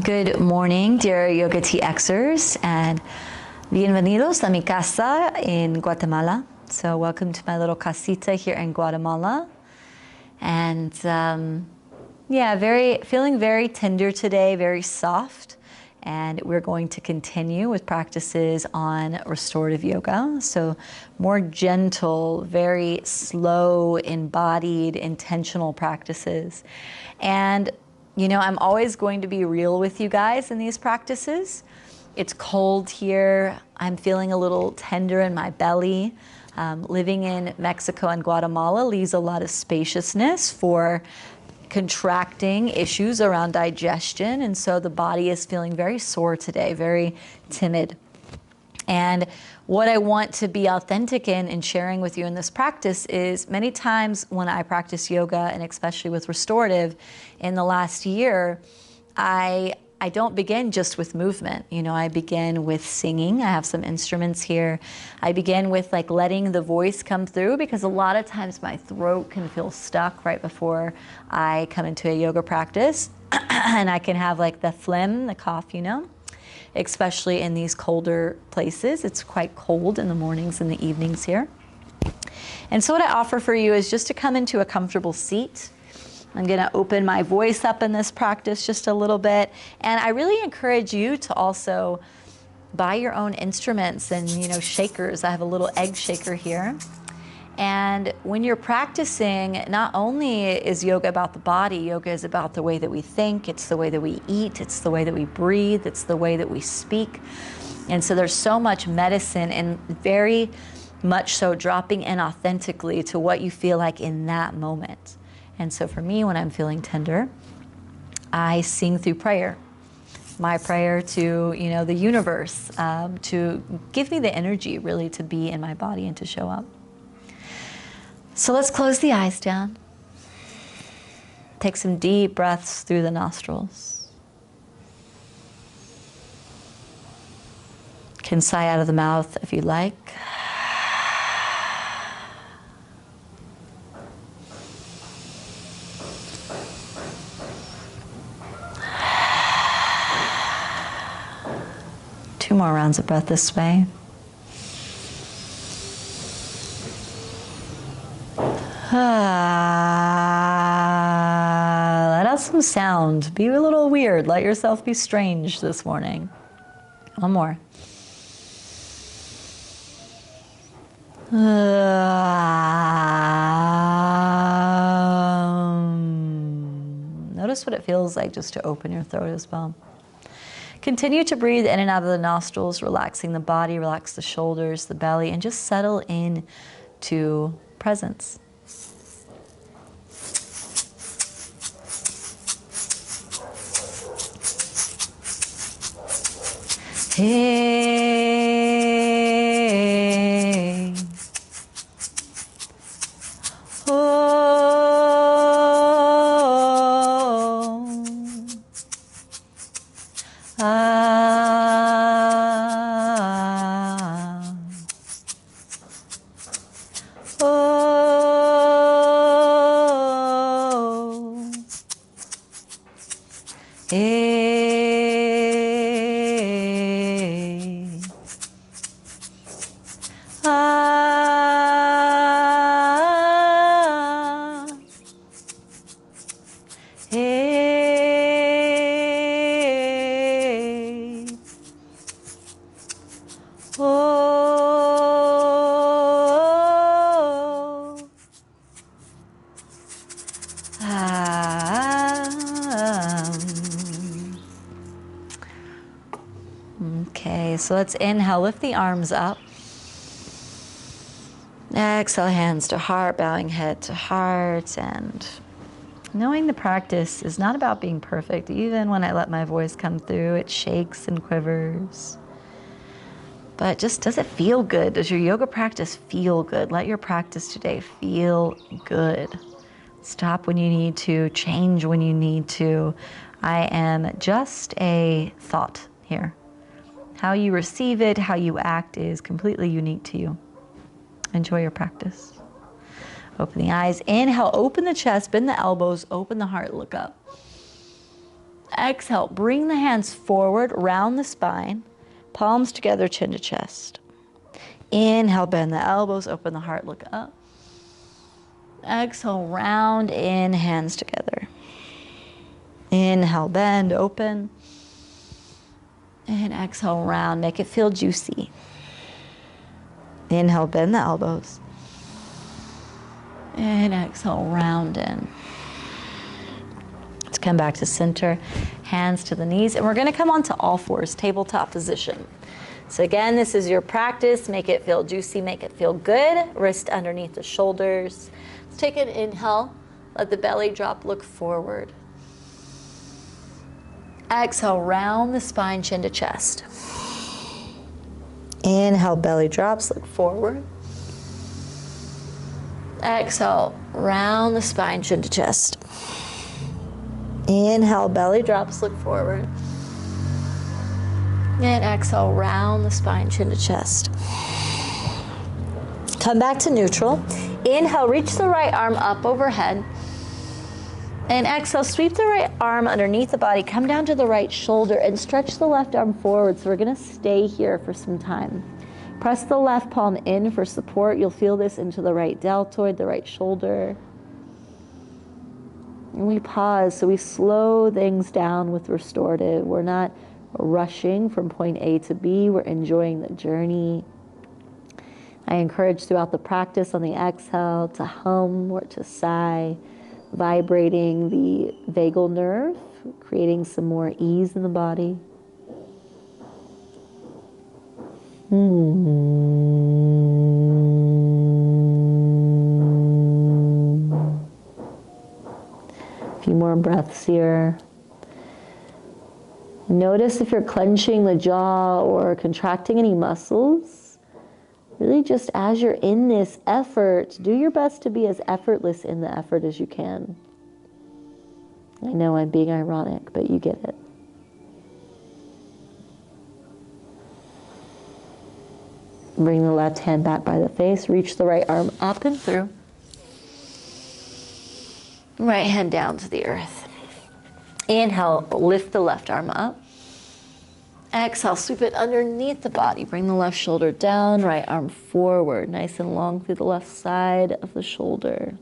Good morning, dear YOGATXers, and bienvenidos a mi casa in Guatemala. So welcome to my little casita here in Guatemala. And yeah, feeling very tender today, very soft. And we're going to continue with practices on restorative yoga. So more gentle, very slow, embodied, intentional practices. And you know, I'm always going to be real with you guys in these practices. It's cold here. I'm feeling a little tender in my belly. Living in Mexico and Guatemala leaves a lot of spaciousness for contracting issues around digestion. And so the body is feeling very sore today, very timid. And what I want to be authentic in and sharing with you in this practice is many times when I practice yoga, and especially with restorative in the last year, I don't begin just with movement. You know, I begin with singing. I have some instruments here. I begin with like letting the voice come through, because a lot of times my throat can feel stuck right before I come into a yoga practice. And I can have like the phlegm, the cough, you know, especially in these colder places. It's quite cold in the mornings and the evenings here. And so what I offer for you is just to come into a comfortable seat. I'm gonna open my voice up in this practice just a little bit. And I really encourage you to also buy your own instruments and, you know, shakers. I have a little egg shaker here. And when you're practicing, not only is yoga about the body, yoga is about the way that we think, it's the way that we eat, it's the way that we breathe, it's the way that we speak. And so there's so much medicine, and very much so dropping in authentically to what you feel like in that moment. And so for me, when I'm feeling tender, I sing through prayer. My prayer to, you know, the universe, to give me the energy really to be in my body and to show up. So let's close the eyes down. Take some deep breaths through the nostrils. You can sigh out of the mouth if you like. Two more rounds of breath this way. Let out some sound. Be a little weird. Let yourself be strange this morning. One more. Notice what it feels like just to open your throat as well. Continue to breathe in and out of the nostrils, relaxing the body, relax the shoulders, the belly, and just settle in to presence. Hey, oh, ah, oh, hey. Okay, so let's inhale, lift the arms up. Exhale, hands to heart, bowing head to heart, and knowing the practice is not about being perfect. Even when I let my voice come through, it shakes and quivers. But just, does it feel good? Does your yoga practice feel good? Let your practice today feel good. Stop when you need to, change when you need to. I am just a thought here. How you receive it, how you act is completely unique to you. Enjoy your practice. Open the eyes, inhale, open the chest, bend the elbows, open the heart, look up. Exhale, bring the hands forward, round the spine, palms together, chin to chest. Inhale, bend the elbows, open the heart, look up. Exhale, round in, hands together. Inhale, bend, open. And exhale, round, make it feel juicy. Inhale, bend the elbows. And exhale, round in. Let's come back to center, hands to the knees, and we're gonna come onto all fours, tabletop position. So again, this is your practice. Make it feel juicy, make it feel good. Wrist underneath the shoulders. Let's take an inhale, let the belly drop, look forward. Exhale, round the spine, chin to chest. Inhale, belly drops, look forward. Exhale, round the spine, chin to chest. Inhale, belly drops, look forward. And exhale, round the spine, chin to chest. Come back to neutral. Inhale, reach the right arm up overhead. And exhale, sweep the right arm underneath the body, come down to the right shoulder and stretch the left arm forward. So we're gonna stay here for some time. Press the left palm in for support. You'll feel this into the right deltoid, the right shoulder. And we pause, so we slow things down with restorative. We're not rushing from point A to B, we're enjoying the journey. I encourage throughout the practice on the exhale to hum or to sigh, vibrating the vagal nerve, creating some more ease in the body. A few more breaths here. Notice if you're clenching the jaw or contracting any muscles. Really just as you're in this effort, do your best to be as effortless in the effort as you can. I know I'm being ironic, but you get it. Bring the left hand back by the face, reach the right arm up and through. Right hand down to the earth. Inhale, lift the left arm up. Exhale, sweep it underneath the body. Bring the left shoulder down, right arm forward, nice and long through the left side of the shoulder.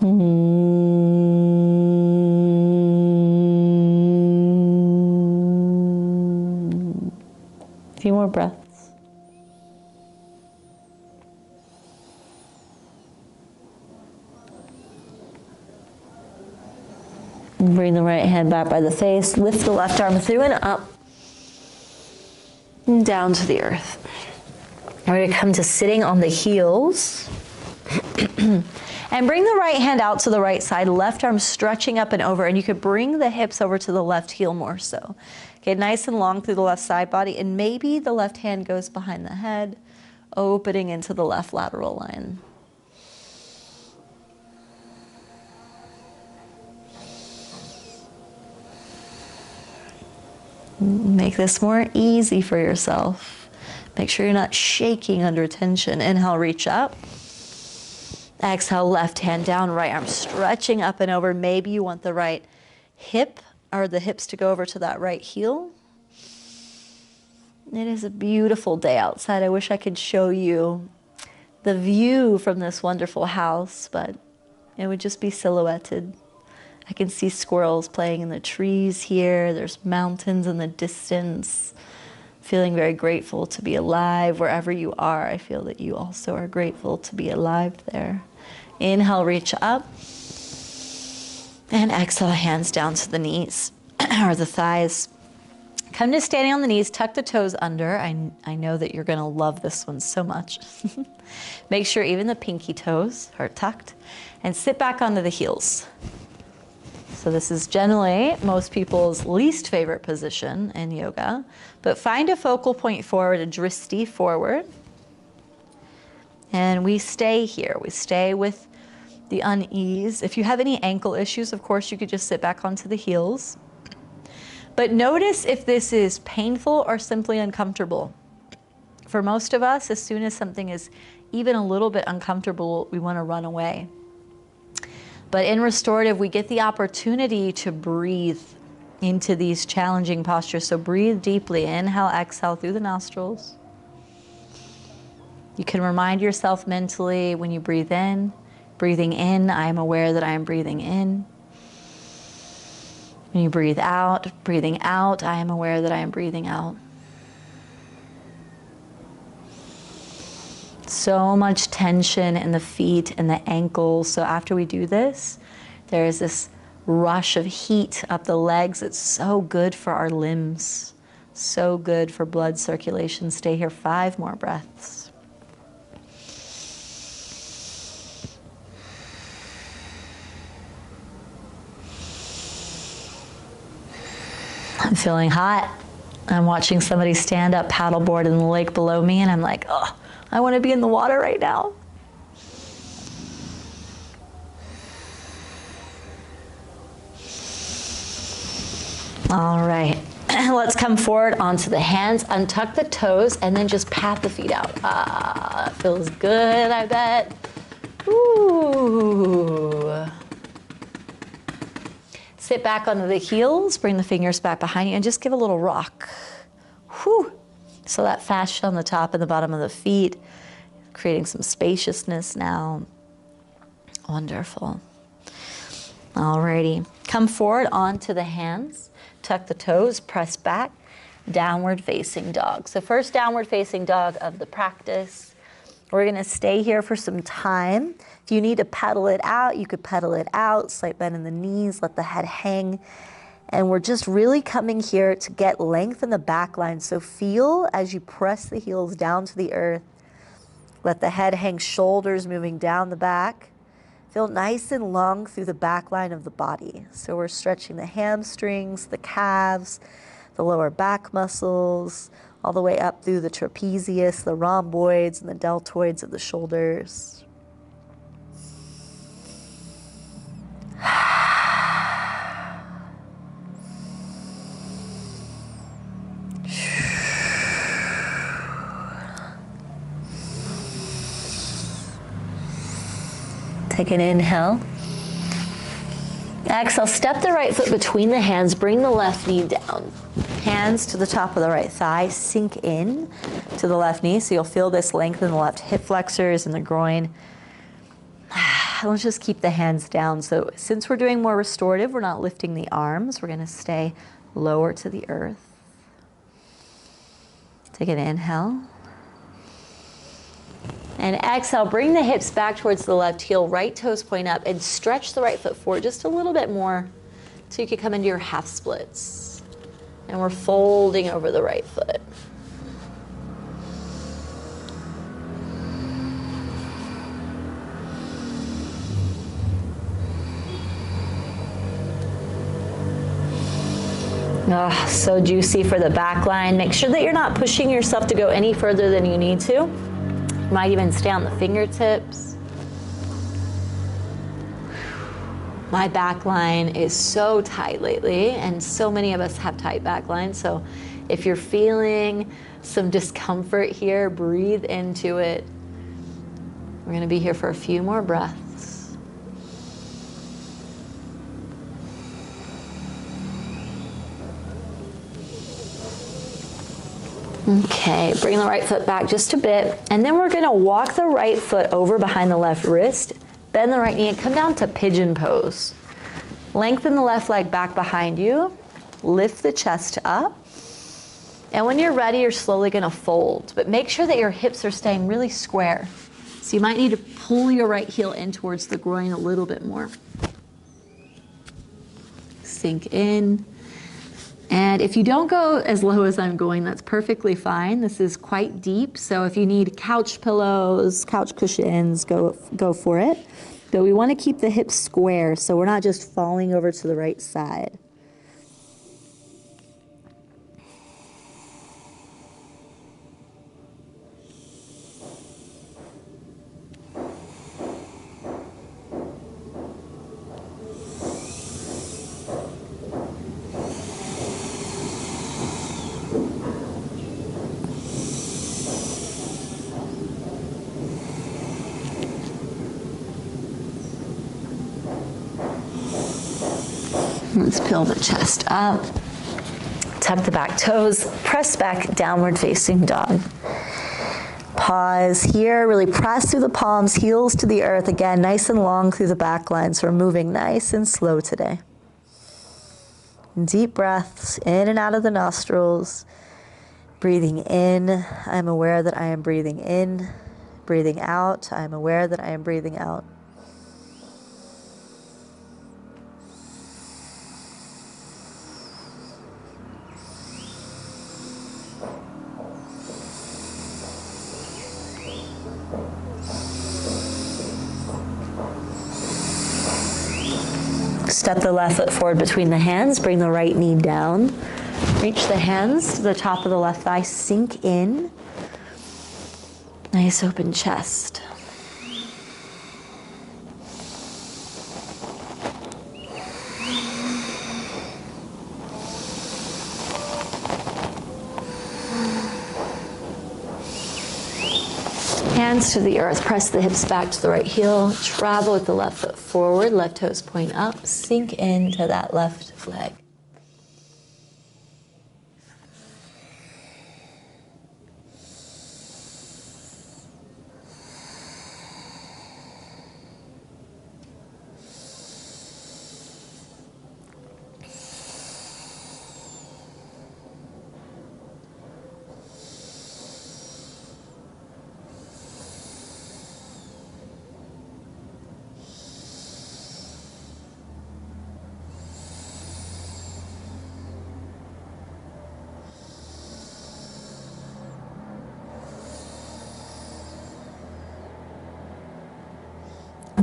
A few more breaths. Bring the right hand back by the face, lift the left arm through and up, and down to the earth. We're going to come to sitting on the heels. And bring the right hand out to the right side, left arm stretching up and over, and you could bring the hips over to the left heel more so. Get nice and long through the left side body, and maybe the left hand goes behind the head, opening into the left lateral line. Make this more easy for yourself. Make sure you're not shaking under tension. Inhale, reach up. Exhale, left hand down, right arm stretching up and over. Maybe you want the right hip or the hips to go over to that right heel. It is a beautiful day outside. I wish I could show you the view from this wonderful house, but it would just be silhouetted. I can see squirrels playing in the trees here. There's mountains in the distance. Feeling very grateful to be alive wherever you are. I feel that you also are grateful to be alive there. Inhale, reach up. And exhale, hands down to the knees or the thighs. Come to standing on the knees, tuck the toes under. I know that you're gonna love this one so much. Make sure even the pinky toes are tucked. And sit back onto the heels. So this is generally most people's least favorite position in yoga, but find a focal point forward, a dristi forward. And we stay here. We stay with the unease. If you have any ankle issues, of course, you could just sit back onto the heels. But notice if this is painful or simply uncomfortable. For most of us, as soon as something is even a little bit uncomfortable, we want to run away. But in restorative, we get the opportunity to breathe into these challenging postures. So breathe deeply, inhale, exhale through the nostrils. You can remind yourself mentally when you breathe in, breathing in, I am aware that I am breathing in. When you breathe out, breathing out, I am aware that I am breathing out. So much tension in the feet and the ankles. So after we do this, there is this rush of heat up the legs. It's so good for our limbs. So good for blood circulation. Stay here 5 more breaths. I'm feeling hot. I'm watching somebody stand up paddleboard in the lake below me, and I'm like, oh, I want to be in the water right now. All right, let's come forward onto the hands, untuck the toes, and then just pat the feet out. Ah, it feels good, I bet. Ooh. Sit back onto the heels, bring the fingers back behind you, and just give a little rock. Whew. So that fascia on the top and the bottom of the feet, creating some spaciousness now. Wonderful. Alrighty, come forward onto the hands, tuck the toes, press back, downward facing dog. So first downward facing dog of the practice. We're gonna stay here for some time. If you need to pedal it out, you could pedal it out, slight bend in the knees, let the head hang. And we're just really coming here to get length in the back line. So feel as you press the heels down to the earth. Let the head hang, shoulders moving down the back. Feel nice and long through the back line of the body. So we're stretching the hamstrings, the calves, the lower back muscles, all the way up through the trapezius, the rhomboids, and the deltoids of the shoulders. Take an inhale. Exhale, step the right foot between the hands, bring the left knee down. Hands to the top of the right thigh, sink in to the left knee, so you'll feel this length in the left hip flexors and the groin. Let's just keep the hands down. So since we're doing more restorative, we're not lifting the arms. We're gonna stay lower to the earth. Take an inhale. And exhale, bring the hips back towards the left heel, right toes point up, and stretch the right foot forward just a little bit more so you can come into your half splits. And we're folding over the right foot. Oh, so juicy for the back line. Make sure that you're not pushing yourself to go any further than you need to. Might even stay on the fingertips. My back line is so tight lately, and so many of us have tight back lines. So if you're feeling some discomfort here, breathe into it. We're gonna be here for a few more breaths. Okay, bring the right foot back just a bit, and then we're gonna walk the right foot over behind the left wrist, bend the right knee, and come down to pigeon pose. Lengthen the left leg back behind you, lift the chest up, and when you're ready, you're slowly gonna fold, but make sure that your hips are staying really square. So you might need to pull your right heel in towards the groin a little bit more. Sink in. And if you don't go as low as I'm going, that's perfectly fine. This is quite deep, so if you need couch pillows, couch cushions, go for it. But we want to keep the hips square, so we're not just falling over to the right side. Let's peel the chest up. Tuck the back toes, press back, downward facing dog. Pause here, really press through the palms, heels to the earth. Again, nice and long through the back line, so we're moving nice and slow today. Deep breaths in and out of the nostrils. Breathing in, I'm aware that I am breathing in. Breathing out, I'm aware that I am breathing out. Step the left foot forward between the hands, bring the right knee down. Reach the hands to the top of the left thigh, sink in. Nice open chest. Hands to the earth, press the hips back to the right heel, travel with the left foot forward, left toes point up, sink into that left leg.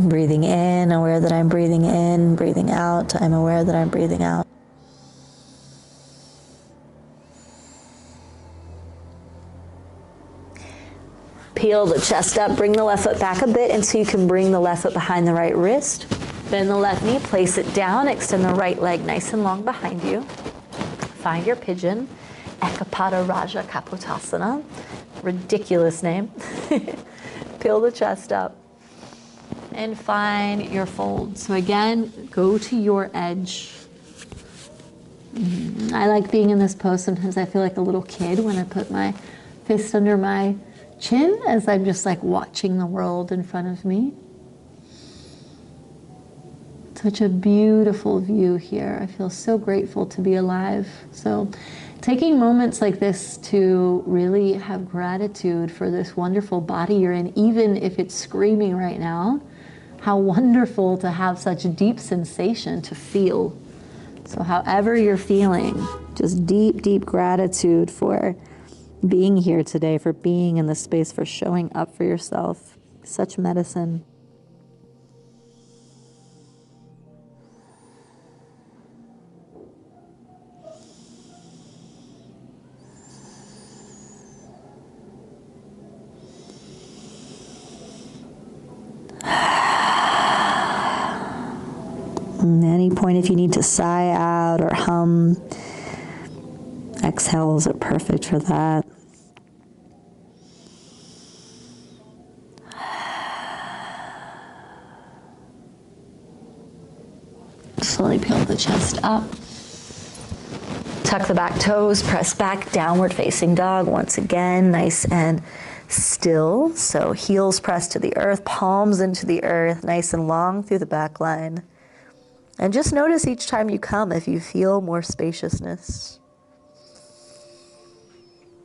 Breathing in, aware that I'm breathing in, breathing out, I'm aware that I'm breathing out. Peel the chest up, bring the left foot back a bit until you can bring the left foot behind the right wrist. Bend the left knee, place it down, extend the right leg nice and long behind you. Find your pigeon, Ekapada Raja Kapotasana. Ridiculous name. Peel the chest up. And find your fold. So again, go to your edge. I like being in this pose. Sometimes I feel like a little kid when I put my fist under my chin as I'm just like watching the world in front of me. Such a beautiful view here. I feel so grateful to be alive. So taking moments like this to really have gratitude for this wonderful body you're in, even if it's screaming right now. How wonderful to have such deep sensation to feel. So however you're feeling, just deep, deep gratitude for being here today, for being in this space, for showing up for yourself. Such medicine. At any point, if you need to sigh out or hum, exhales are perfect for that. Slowly peel the chest up. Tuck the back toes, press back, downward facing dog. Once again, nice and still. So heels press to the earth, palms into the earth, nice and long through the back line. And just notice each time you come if you feel more spaciousness.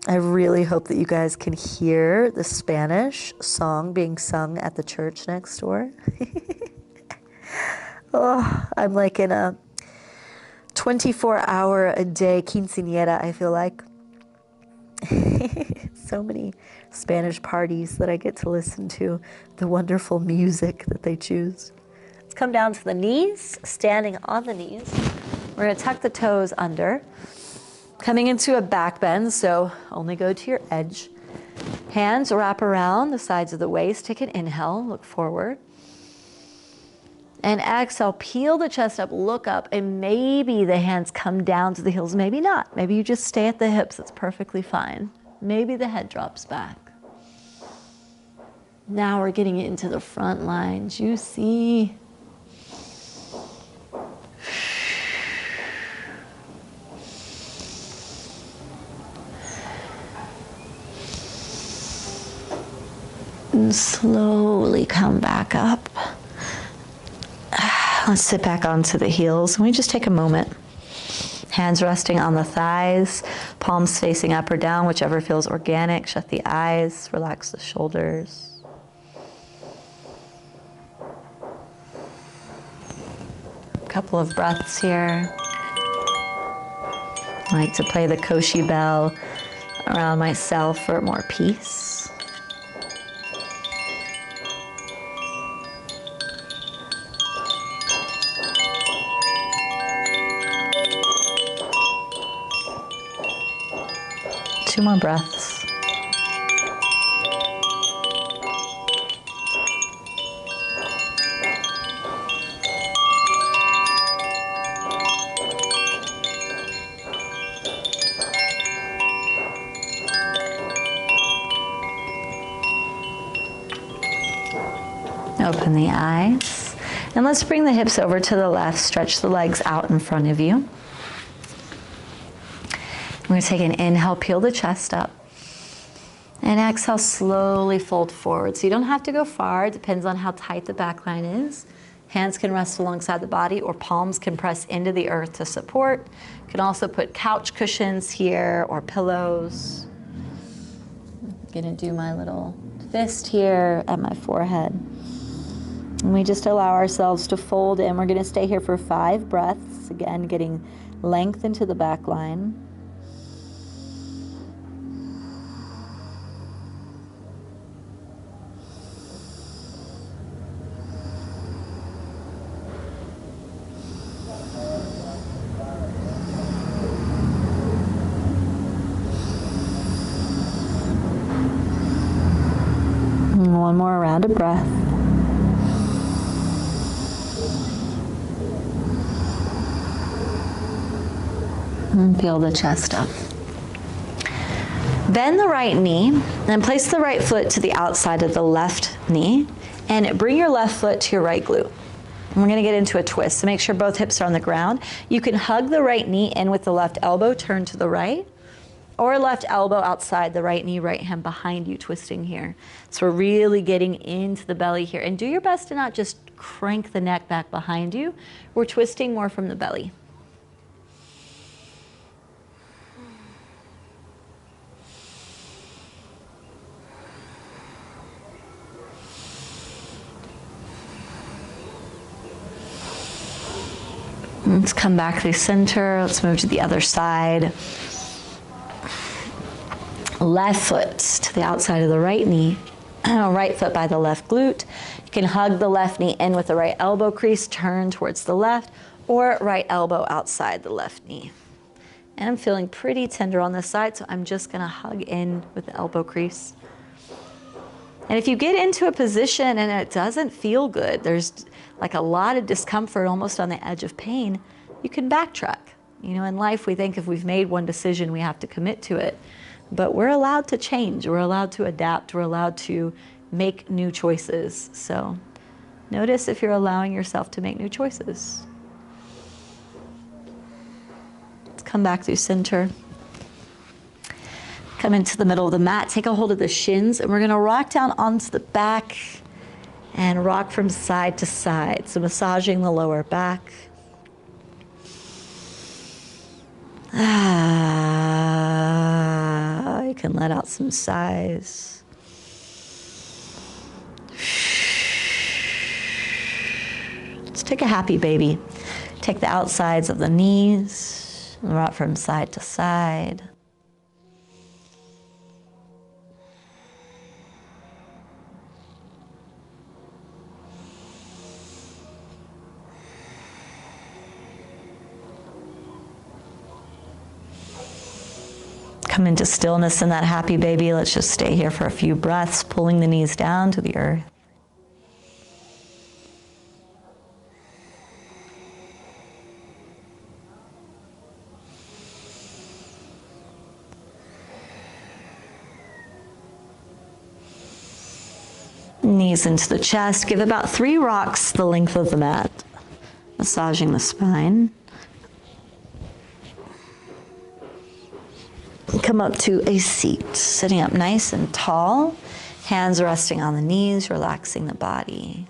I really hope that you guys can hear the Spanish song being sung at the church next door. Oh, I'm like in a 24-hour-a-day quinceañera, I feel like. So many Spanish parties that I get to listen to, the wonderful music that they choose. Let's come down to the knees, standing on the knees. We're going to tuck the toes under. Coming into a back bend, so only go to your edge. Hands wrap around the sides of the waist. Take an inhale, look forward. And exhale, peel the chest up, look up, and maybe the hands come down to the heels, maybe not. Maybe you just stay at the hips, it's perfectly fine. Maybe the head drops back. Now we're getting into the front line, juicy. And slowly come back up. Let's sit back onto the heels. And we just take a moment. Hands resting on the thighs, palms facing up or down, whichever feels organic. Shut the eyes, relax the shoulders. A couple of breaths here. I like to play the Koshi bell around myself for more peace. Two more breaths. Open the eyes. And let's bring the hips over to the left. Stretch the legs out in front of you. We're going to take an inhale, peel the chest up. And exhale, slowly fold forward. So you don't have to go far. It depends on how tight the back line is. Hands can rest alongside the body, or palms can press into the earth to support. You can also put couch cushions here or pillows. I'm going to do my little fist here at my forehead. And we just allow ourselves to fold in. We're going to stay here for 5 breaths. Again, getting length into the back line. And one more round of breath. And peel the chest up. Bend the right knee and place the right foot to the outside of the left knee and bring your left foot to your right glute. And we're going to get into a twist, so make sure both hips are on the ground. You can hug the right knee in with the left elbow, turn to the right, or left elbow outside the right knee, right hand behind you, twisting here. So we're really getting into the belly here. And do your best to not just crank the neck back behind you. We're twisting more from the belly. Let's come back to the center. Let's move to the other side. Left foot to the outside of the right knee. Right foot by the left glute. You can hug the left knee in with the right elbow crease, turn towards the left, or right elbow outside the left knee. And I'm feeling pretty tender on this side, so I'm just gonna hug in with the elbow crease. And if you get into a position and it doesn't feel good, there's like a lot of discomfort, almost on the edge of pain, you can backtrack. You know, in life we think if we've made one decision, we have to commit to it. But we're allowed to change, we're allowed to adapt, we're allowed to make new choices. So notice if you're allowing yourself to make new choices. Let's come back through center. Come into the middle of the mat, take a hold of the shins, and we're gonna rock down onto the back and rock from side to side. So massaging the lower back. You can let out some sighs. Let's take a happy baby. Take the outsides of the knees, and rock from side to side. Come into stillness in that happy baby. Let's just stay here for a few breaths, pulling the knees down to the earth. Knees into the chest. Give about 3 rocks the length of the mat, massaging the spine. Come up to a seat, sitting up nice and tall. Hands resting on the knees, relaxing the body.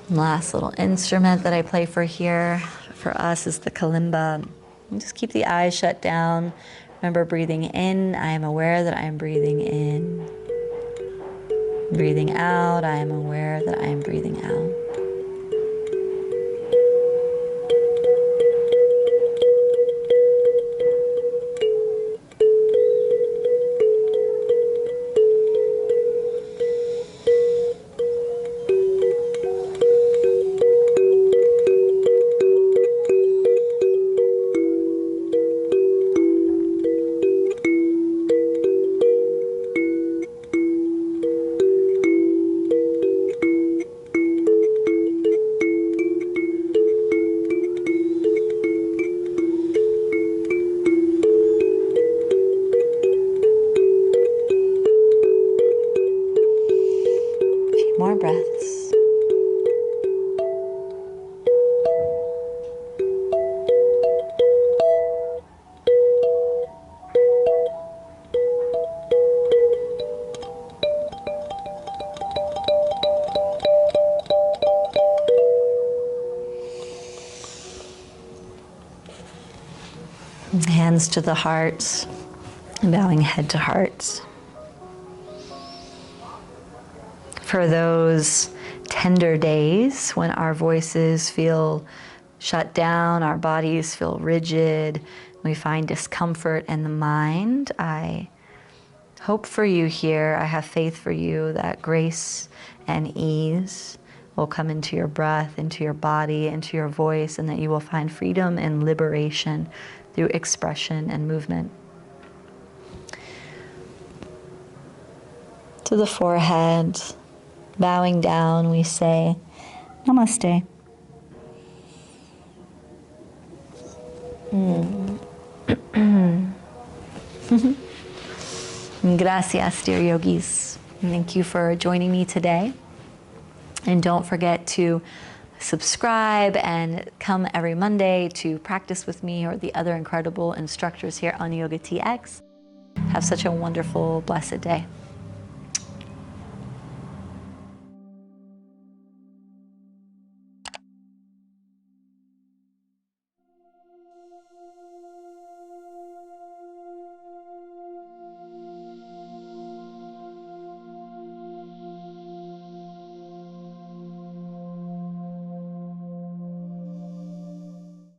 Last little instrument that I play for here, for us, is the kalimba. And just keep the eyes shut down. Remember, breathing in, I am aware that I am breathing in. Breathing out, I am aware that I am breathing out. More breaths. Hands to the heart, bowing head to heart. For those tender days when our voices feel shut down, our bodies feel rigid, we find discomfort in the mind, I hope for you here, I have faith for you that grace and ease will come into your breath, into your body, into your voice, and that you will find freedom and liberation through expression and movement. To the forehead, bowing down, we say, Namaste. Gracias, dear yogis. Thank you for joining me today. And don't forget to subscribe and come every Monday to practice with me or the other incredible instructors here on YOGATX. Have such a wonderful, blessed day.